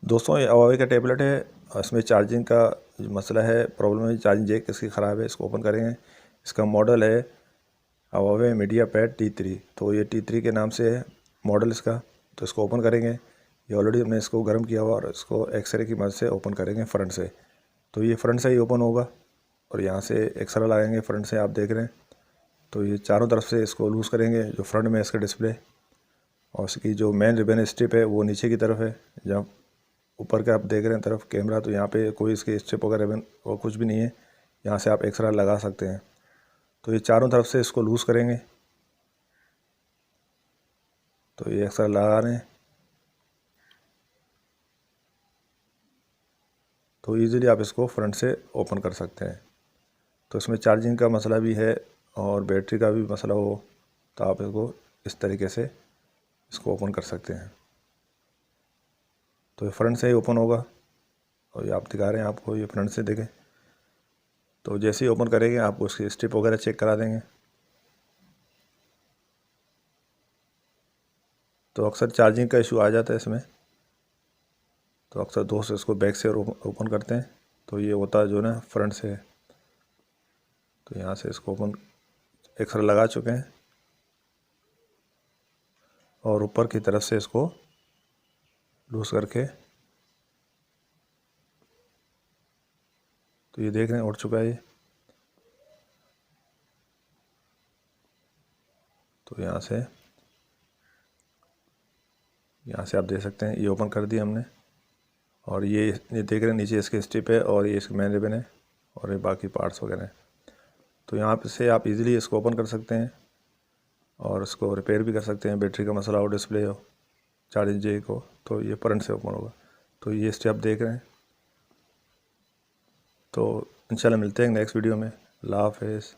दोस्तों ये Huawei का टैबलेट है। इसमें चार्जिंग का जो मसला है, प्रॉब्लम है, चार्जिंग जैक इसकी ख़राब है। इसको ओपन करेंगे। इसका मॉडल है Huawei MediaPad T3। तो ये T3 के नाम से है मॉडल इसका। तो इसको ओपन करेंगे। ये ऑलरेडी हमने इसको गर्म किया हुआ और इसको एक्सरे की मदद से ओपन करेंगे फ्रंट से। तो ये फ्रंट से ही ओपन होगा और यहाँ से एक्सरा लगाएंगे फ्रंट से, आप देख रहे हैं। तो ये चारों तरफ से इसको लूज़ करेंगे। जो फ्रंट में इसका डिस्प्ले और उसकी जो मेन रिबन स्ट्रिप है वो नीचे की तरफ है। जहाँ ऊपर का आप देख रहे हैं तरफ कैमरा, तो यहाँ पे कोई इसकी स्ट्रिप वगैरह रिबन और कुछ भी नहीं है। यहाँ से आप एक्सरा लगा सकते हैं। तो ये चारों तरफ से इसको लूज़ करेंगे। तो ये एक्सरा लगा रहे हैं। तो ईज़िली आप इसको फ्रंट से ओपन कर सकते हैं। तो इसमें चार्जिंग का मसला भी है और बैटरी का भी मसला हो तो आप इसको इस तरीके से इसको ओपन कर सकते हैं। तो ये फ्रंट से ही ओपन होगा और ये आप दिखा रहे हैं आपको, ये फ्रंट से देखें। तो जैसे ही ओपन करेंगे आप उसकी स्ट्रिप वगैरह चेक करा देंगे। तो अक्सर चार्जिंग का इशू आ जाता है इसमें, तो अक्सर दोस्त इसको बैक से ओपन करते हैं। तो ये होता है जो ना फ्रंट से है। तो यहाँ से इसको ओपन एक्सरा लगा चुके हैं और ऊपर की तरफ से इसको लूज करके, तो ये देख रहे हैं उठ चुका है ये। तो यहाँ से आप देख सकते हैं ये ओपन कर दिया हमने। और ये देख रहे हैं नीचे इसके स्ट्रिप है और ये इसके मेन रिबन है और ये बाकी पार्ट्स वगैरह हैं। तो यहाँ से आप इजीली इसको ओपन कर सकते हैं और इसको रिपेयर भी कर सकते हैं। बैटरी का मसला हो, डिस्प्ले हो, चार्जिंग जैक हो, तो ये फ्रंट से ओपन होगा। तो ये स्टेप देख रहे हैं। तो इंशाल्लाह मिलते हैं नेक्स्ट वीडियो में। अल्लाह हाफ़िज़।